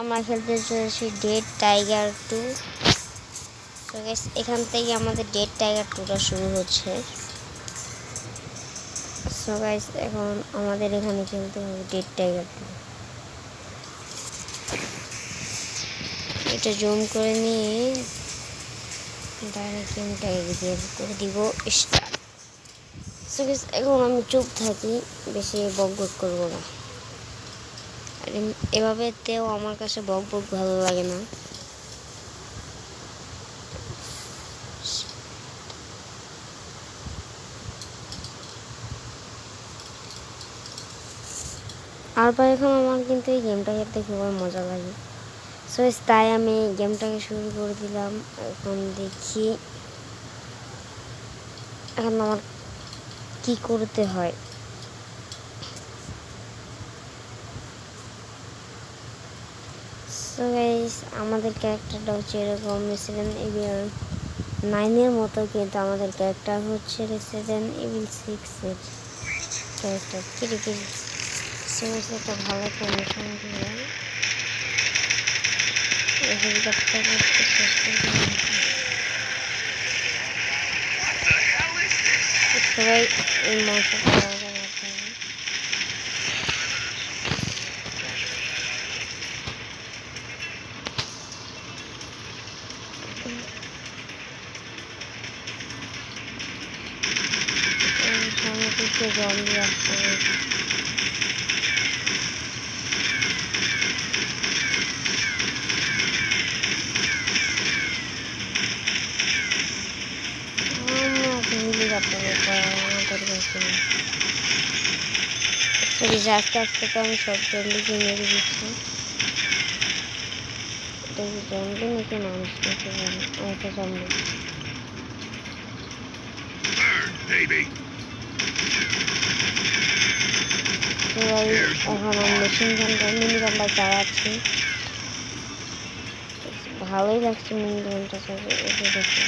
আমরা খেলতে চলেছি ডেড টাইগার 2। তো গাইস এখান থেকে আমাদের ডেড টাইগার 2টা শুরু হচ্ছে। সো গাইস এখন আমাদের এখানে খেলতে হবে ডেড টাইগার 2। এটা জুম করে নিয়ে ডাইরেক্ট গেমটাকে রিভিউ করে দিব স্টার্ট। সো গাইস এখন আমি চুপ থাকি, বেশি বকবক করবো না। এভাবেতেও আমার কাছে বকবক ভালো লাগে না। আর এখন আমার কিন্তু এই গেমটা খেলতে খুবই মজা লাগে। সো তাই আমি গেমটাকে শুরু করে দিলাম। এখন দেখি এখন আমার কি করতে হয়। সো গাইস আমাদের ক্যারেক্টারটা হচ্ছে এরকম রেসিডেন্ট ইভিল 9 এর মতো, কিন্তু আমাদের ক্যারেক্টার হচ্ছে রেসিডেন্ট ইভিল 6 এর ক্যারেক্টার। কিরকম সো একটা ভালো কমিশন দিয়ে হেলিকপ্টার করতে চেষ্টা করি। সবাই এই মঞ্চটা আলাদা রাখতে হবে। সামনে থেকে জল দিয়ে আসতে হবে। আস্তে আস্তে তো আমি সব জলদিকে মেরে দিচ্ছি। এটা কি জম্বি নাকি মানুষ নাকি একটা জম্বি? এখন আমি মেশিন গানটা মিনি গানটা চালাচ্ছি। ভালোই লাগছে মিনি গানটা চালিয়ে। এসে দেখি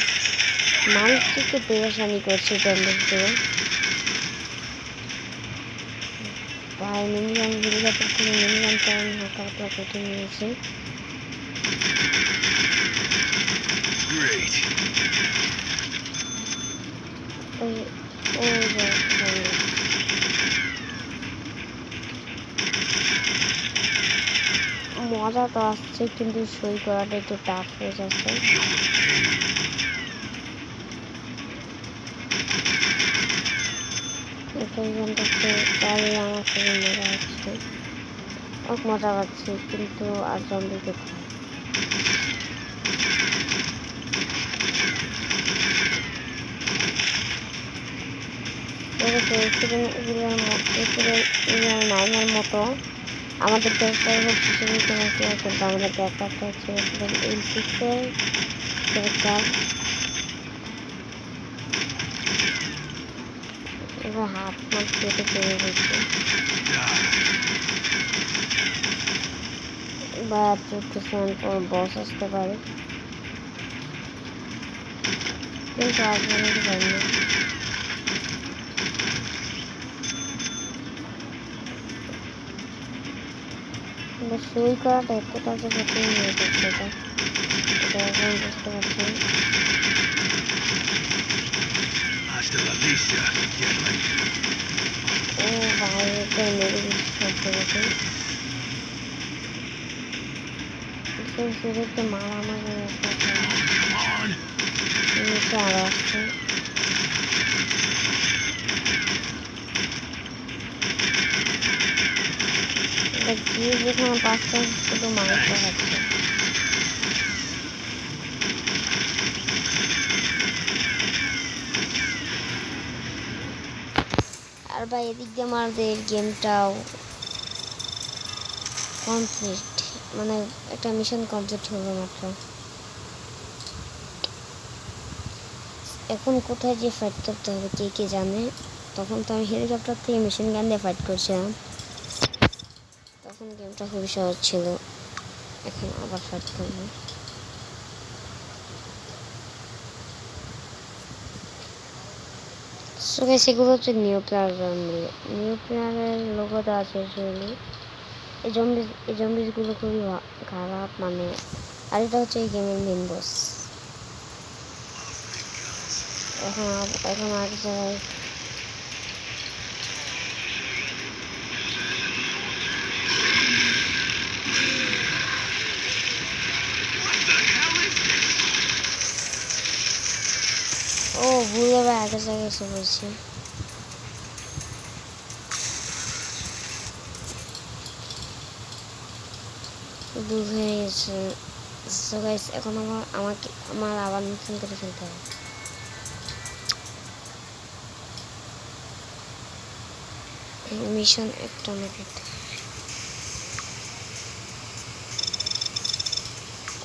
মানুষটিকে পেরেশানি করছে জম্বিগুলো। ভাই মিনি গান হেলিকপ্টার থেকে মিনি গান চালানো হালকা হালকা কেটে নিয়েছি। মজা তো আসছে, কিন্তু সই করাটা একটু টাফ হয়ে যাচ্ছে। চালিয়ে আমার খুবই মজা হচ্ছে, অনেক মজা পাচ্ছি, কিন্তু আর জম্বি কোথায়? নাইনের মতো আমাদের ক্যারেক্টার হচ্ছে কিন্তু আমাদের ক্যারেক্টারটা হচ্ছে এই 6-এর ক্যারেক্টার। এবার হাত মাঠ কেটে চলে গেছে বা 14 পর বস আসতে পারে, কিন্তু আজ অনেক জানি না। সই করাটা এতটা যে কঠিন হয়ে যাচ্ছে, এটা এখন বুঝতে পারছি। ও ভাই এটা মেরে দিচ্ছে সত্যি কথা। সুরেতে মারামারি নিচে আরো আসছে। গিয়ে যেখানে পাঁচটা শুধু মাংস খাচ্ছে। আর ভাই এদিক দিয়ে আমাদের গেমটাও কমপ্লিট, মানে একটা মিশন কমপ্লিট হলো মাত্র। এখন কোথায় যে ফাইট করতে হবে কে কে জানে। তখন তো আমি হেলিকপ্টার থেকে মেশিন গান দিয়ে ফাইট করছিলাম, তখন গেমটা খুবই সহজ ছিল। এখন আবার ফাইট করবো। সেগুলো হচ্ছে নিউ প্লেয়ারের লোগোটা আছে। এই জম্বিসগুলো খুবই খারাপ মানে। আর এটা হচ্ছে এই গেমের মেন বস। এখন আর জায়গায় ও ভুলে আগের জায়গায় এসে পড়ছি। দূর হয়ে গেছে। সো গাইস এখন আমার আবার নতুন করে খেলতে হবে। মিশন একটা করতে।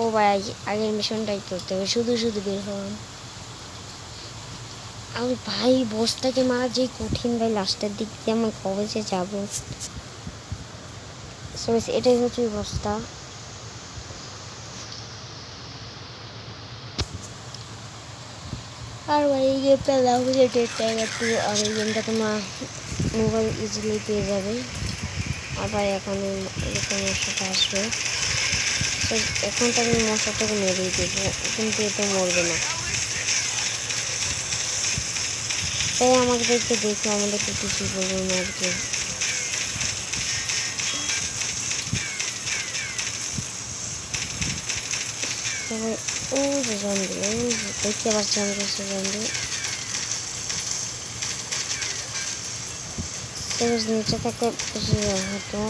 ও ভাই আগের মিশনটাই করতে হবে, শুধু শুধু বের হলাম। আর ভাই বসটাকে মারা যে কঠিন ভাই, লাস্টের দিক দিয়ে আমার কবে যে যাবো। এটাই হচ্ছে বসটা। আর ভাই এই গেমটা নাম হচ্ছে ডেড টাইগার 2। আর এই গেমটা তোমার মোবাইল ইজিলি পেয়ে যাবে। আবার এখন মশাটা আসবে, এখন তো আমি মশাটাকে মেরেই দেবো, কিন্তু এটা মরবে না। তাই আমাদেরকে দেখে আমাদেরকে কিছু বলবো না আর কি। সবাই ও যে জম্বি, দেখতে পাচ্ছি আমি কিছু জম্বি। নিচে থেকে বেশি হতো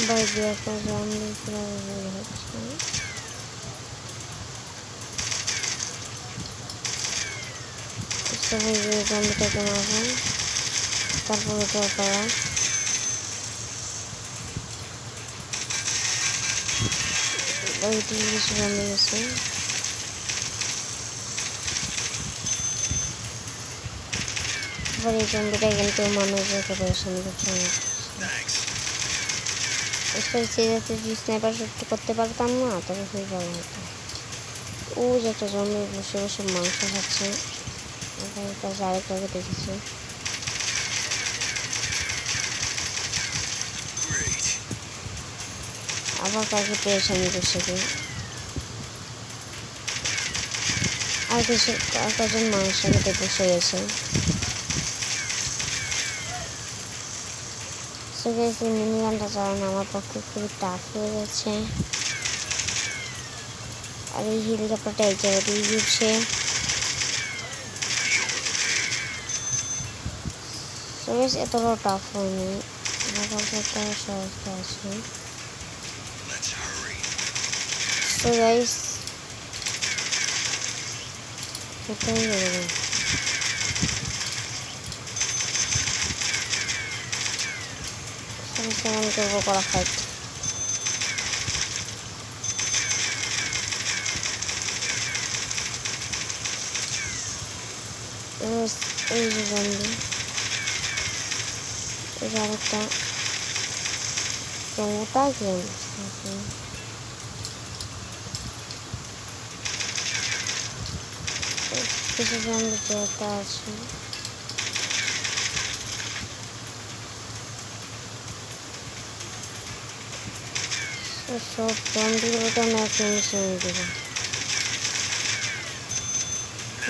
বাইরে একটা জম্বি প্রায় হচ্ছে। সবাই জম্বিটাকে মারবো, তারপরে তো করা ওইটি বেশি জমে গেছে। এবার এই জম্বিটা কিন্তু মানুষদেরকে পরিশ্রম করছে না। যাতে যদি স্নাইপার শট করতে পারতাম না তবে খুবই ভালো হতো। ও যে একটা জম্বি বসে বসে মাংস খাচ্ছে, কাছে আরেকটাকে দেখেছি। আবার কাকে পেয়েছে আমি বসে দিই। আর কিছু কজন মানুষ খেতে বসে গেছে। মিনি গানটা চালানো আমার পক্ষে খুবই টাফ হয়ে গেছে। আর এই হেলিকপ্টারটা এই জায়গা দিয়ে ঘুরছে। এতটাও টাফ হয়নি, আমার কাছে একটা সহজটা আছে। সো গাইস এটাই বলবো। আমি করবো করা ফাইট। এই যে জম্বি, এই যে আরেকটা মোটা গেম। কিছু জম্বি একটা আছে। সব জম্বিগুলো তো আমি একটা মিশিয়ে দেবো।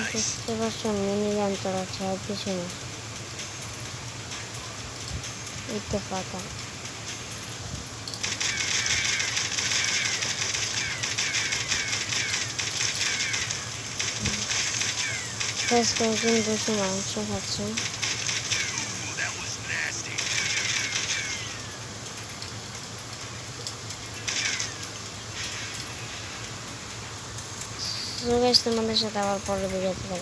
বুঝতে পারছো মিনি গান চালাচ্ছে আর কিছু না, উঠতে পাতা। বেশ কয়েকজন বসে মাংস খাচ্ছে। তোমাদের সাথে আবার পরে ভিডিওতে দেখা।